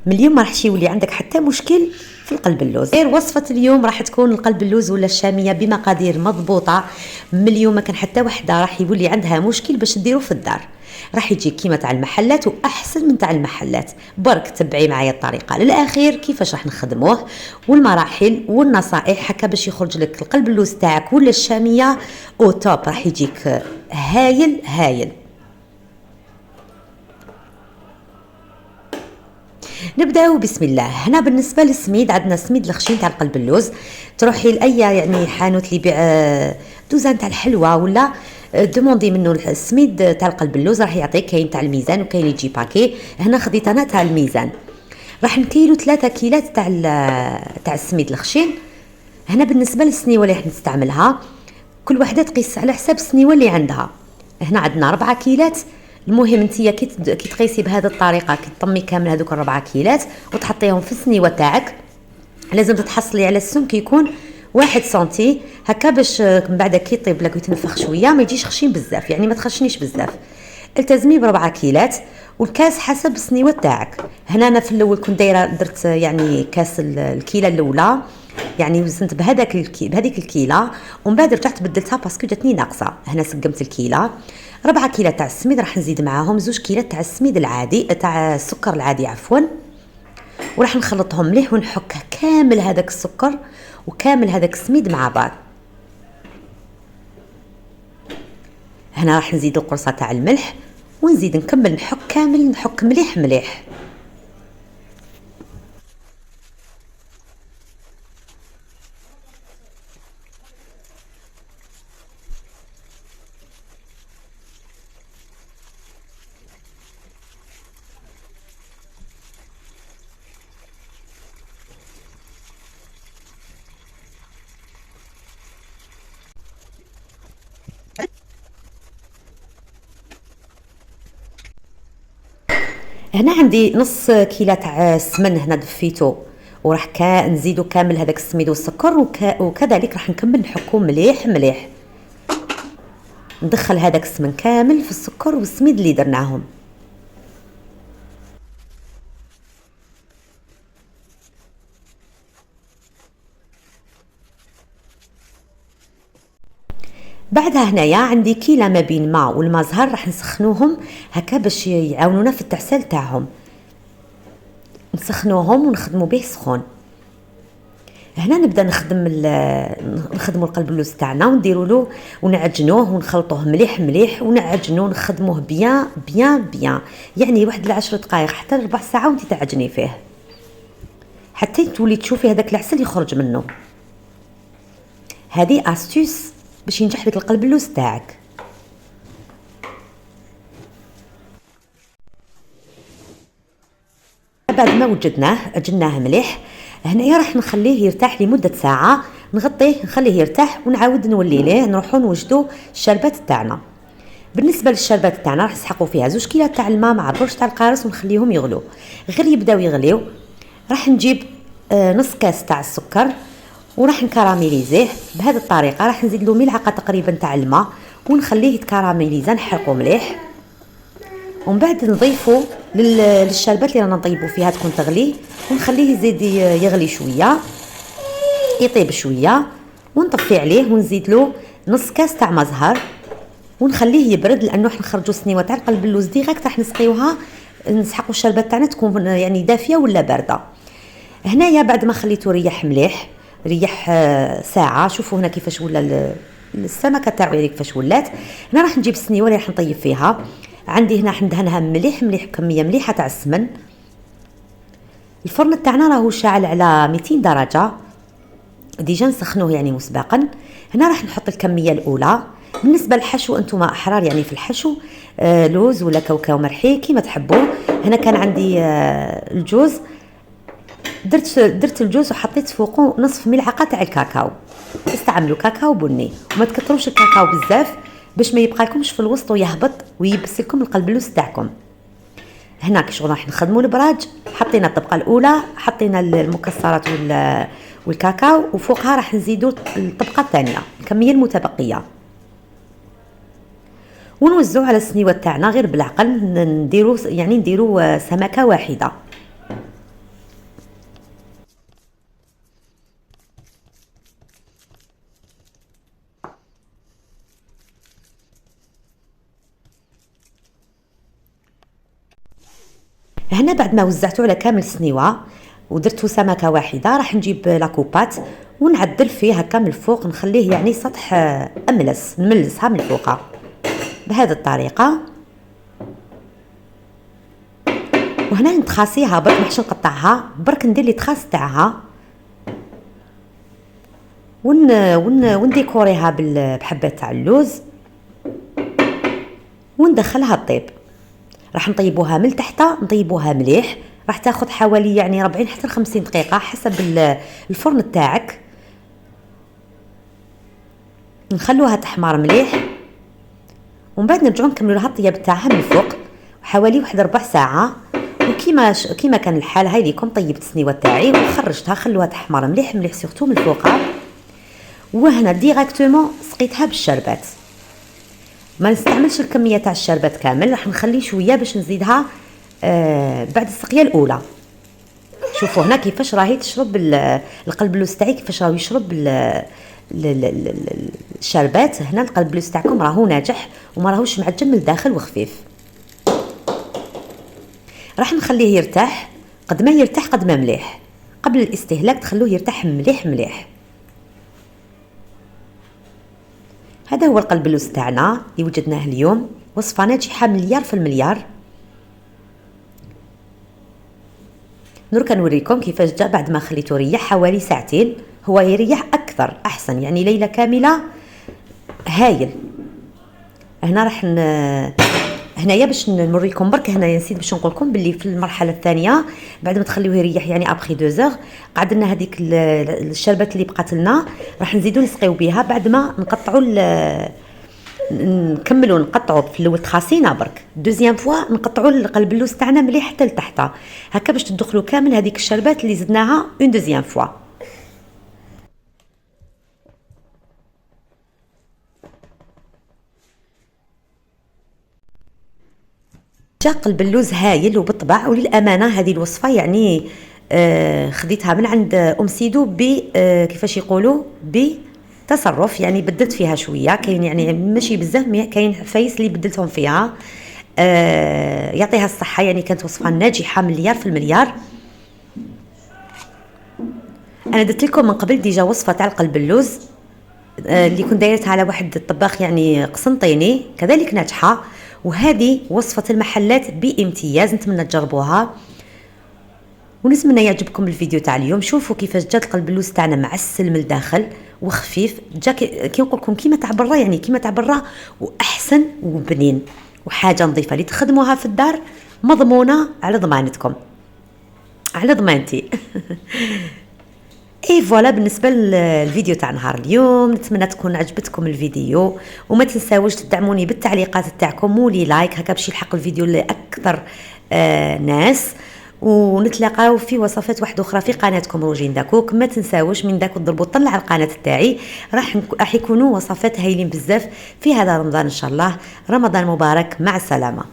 من اليوم ما راحش يولي عندك حتى مشكل في القلب اللوز. غير وصفه اليوم راح تكون القلب اللوز ولا الشاميه بمقادير مضبوطه. من اليوم ما كان حتى وحده راح يولي عندها مشكل باش ديرو في الدار، راح يجي كيما تاع المحلات واحسن من تاع المحلات. برك تبعي معايا الطريقه للاخير كيفاش راح نخدموه والمراحل والنصائح هكا باش يخرج لك القلب اللوز تاعك ولا الشاميه او توب، راح يجيك هايل هايل. نبداو بسم الله. هنا بالنسبه للسميد عندنا سميد الخشين تاع القلب اللوز، تروحي لاي يعني حانوت اللي يبيع دوزان تاع الحلوى ولا دوموندي منه السميد تاع القلب اللوز، راح يعطيك كاين تاع الميزان وكاين يجي باكي. هنا خديت انا تاع الميزان، راح نكيلو 3 كيلات تاع السميد الخشين. هنا بالنسبه للسنيوه اللي راح نستعملها كل وحده تقيس على حساب السنيوه اللي عندها. هنا عندنا 4 كيلات. المهم انتيا كي تقيسي بهذه الطريقه، كي تطمي كامل هذوك 4 كيلات وتحطيهم في السنيوه تاعك، لازم تتحصلي على السمك يكون 1 سنتي هكا باش من بعد كي يطيب لك ويتنفخ شويه ما يجيش خشين بزاف، يعني ما تخشنيش بزاف. التزمي ب4 كيلات والكاس حسب السنيوه تاعك. هنا انا في الاول كنت دايره درت يعني كاس الكيله الاولى، يعني وزنت بهذيك الكيله ومن بعد رجعت بدلتها باسكو جاتني ناقصه. هنا سقمت الكيله. 4 كيلات تاع السميد راح نزيد معاهم 2 كيلات تاع السميد العادي تاع السكر العادي عفوا، وراح نخلطهم مليح ونحك كامل هذاك السكر وكامل هذاك السميد مع بعض. هنا راح نزيد القرصه تاع الملح ونزيد نكمل نحك كامل، نحك مليح مليح. هنا عندي نص كيلة تاع السمن هنا دفيته وراح نزيدو كامل هذاك السميد والسكر وكذلك راح نكمل نحكو مليح مليح. ندخل هذاك السمن كامل في السكر والسميد اللي درناهم. بعدها هنايا عندي كيلة ما بين الماء والماء زهر، راح نسخنوهم هكا باش يعاونونا في التعسال تاعهم، نسخنوهم ونخدموا به سخون. هنا نبدا نخدموا القلب اللوز تاعنا ونديروا له ونعجنوه ونخلطوه مليح مليح ونعجنوه نخدموه بيان بيان بيان، يعني واحد 10 دقائق حتى ربع ساعه وانت تعجني فيه حتى تولي تشوفي هذاك العسل يخرج منه. هذه استيس باش ينجح لك القلب اللوز تاعك. بعد ما عجناه مليح، هنايا راح نخليه يرتاح لمده ساعه، نغطيه نخليه يرتاح ونعاود نولي ليه نروحو نوجدو الشربات تاعنا. بالنسبه للشربات تاعنا راح نسحقوا فيها 2 كيلات تاع الماء مع برش تاع القارص ونخليهم يغلو. غير يبداو يغليو راح نجيب نص كاس تاع السكر وراح نكراميليزيه بهذه الطريقه. راح نزيد له ملعقه تقريبا تاع الماء ونخليه يتكراميليزا، نحرقه مليح ومن بعد نضيفه للشربات اللي رانا نطيبوا فيها تكون تغلي ونخليه يزيد يغلي شويه يطيب شويه ونطفي عليه ونزيد له نص كاس تاع مزهر ونخليه يبرد، لانه راح نخرجوا السنيوه تاع القلب اللوز ديريكت راح نسقيوها نسحقوا الشربات تاعنا تكون يعني دافيه ولا بارده. هنايا بعد ما خليته ريح مليح ريح ساعه، شوفوا هنا كيفاش ولا السمكه تاعو يعني كيفاش ولات. هنا راح نجيب السنيوه اللي راح نطيب فيها. عندي هنا ندهنها مليح مليح كميه مليحه تاع السمن. الفرن تاعنا راهو شاعل على 200 درجه ديجا نسخنوه يعني مسبقا. هنا راح نحط الكميه الاولى. بالنسبه للحشو انتم احرار، يعني في الحشو لوز ولا كاوكاو مرحي كيما تحبوا. هنا كان عندي الجوز، درت الجوز وحطيت فوقه نصف ملعقه تاع الكاكاو. استعملوا كاكاو بني وما تكثروش الكاكاو بزاف باش ما يبقى لكمش في الوسط ويهبط ويبس لكم القلب اللوز تاعكم. هنا كي شغل راح نخدموا البراج، حطينا الطبقه الاولى، حطينا المكسرات والكاكاو وفوقها راح نزيدوا الطبقه الثانيه الكميه المتبقيه ونوزعوا على السنيوه تاعنا غير بالعقل. نديروا سمكه واحده. هنا بعد ما وزعته على كامل السنيوه ودرتو سمكه واحده، راح نجيب لاكوبات ونعدل فيه هكا من الفوق، نخليه يعني سطح املس، نملسها من الفوق بهذه الطريقه. وهنا نتخاسيها برك، ماحش نقطعها برك، ندير لي تخاس تاعها ونديكوريها بحبات تاع اللوز وندخلها الطيب. راح نطيبوها من تحت، نطيبوها مليح، راح تاخذ حوالي يعني 40 حتى 50 دقيقه حسب الفرن تاعك. نخلوها تحمر مليح ومن بعد نرجعو نكملوا لها الطياب تاعها من الفوق حوالي واحد ربع ساعه. وكيما كان الحال، هاي ليكم طيبت السنيوه تاعي وخرجتها، خلوها تحمر مليح مليح سورتو من الفوق. وهنا ديريكتومون سقيتها بالشربات، ما نستعملش الكميه تاع الشربات كامل، راح نخلي شويه باش نزيدها بعد السقيه الاولى. شوفوا هنا كيفاش راهي تشرب القلب اللوز تاعي، كيفاش راهو يشرب الشربات. هنا القلب اللوز تاعكم راهو ناجح وما راهوش معجن من الداخل وخفيف. راح نخليه يرتاح، قد ما يرتاح قد ما مليح، قبل الاستهلاك تخلوه يرتاح مليح مليح. هذا هو القلب اللوز تاعنا اللي وجدناه اليوم، وصفه ناجحه مليار في المليار. درك نوريكم كيفاش جا بعد ما خليته يريح حوالي ساعتين. هو يريح اكثر احسن، يعني ليله كامله هايل. هنا راح هنايا باش نوريكم برك، هنايا نسيت باش نقول لكم باللي في المرحله الثانيه بعد ما تخليوه يريح يعني ابخي 2 زور، قعد لنا هذيك الشربات اللي بقات لنا راح نزيدو نسقيو بها بعد ما نقطعوا نكملوا نقطعوا. في الاول تخاسينا برك، دوزيام فوا نقطعوا القلب اللوز تاعنا مليح حتى لتحت هكا باش تدخلوا كامل هذيك الشربات اللي زدناها اون دوزيام فوا. جا قلب اللوز هايل وبالطبع. وللامانه هذه الوصفه يعني خديتها من عند ام سيدو كيفاش يقولوا بتصرف، يعني بدلت فيها شويه، كاين يعني ماشي بزاف، كاين فايس اللي بدلتهم فيها. يعطيها الصحه، يعني كانت وصفه ناجحه مليار في المليار. انا درت لكم من قبل ديجا وصفه تاع القلب اللوز اللي كنت دايرتها على واحد الطباخ يعني قسنطيني، كذلك ناجحه. وهذه وصفه المحلات بامتياز، نتمنى تجربوها ونتمنى يعجبكم الفيديو تاع اليوم. شوفوا كيفاش جات القلب اللوز تاعنا معسل من الداخل وخفيف، جا كي نقول لكم كيما تاع برا، يعني كيما تاع برا واحسن وبنين، وحاجه نظيفه اللي تخدموها في الدار مضمونه على ضمانتكم، على ضمانتي. اي فوالا بالنسبه للفيديو تاع نهار اليوم. نتمنى تكون عجبتكم الفيديو، وما تنساوش تدعموني بالتعليقات تاعكم ولي لايك هكا باش يلحق الفيديو لاكثر ناس. ونتلاقاو في وصفات واحده اخرى في قناتكم روجين داكوك. ما تنساوش من داك تضربوا طلع على القناه تاعي، راح يكونوا وصفات هايلين بزاف في هذا رمضان ان شاء الله. رمضان مبارك، مع السلامه.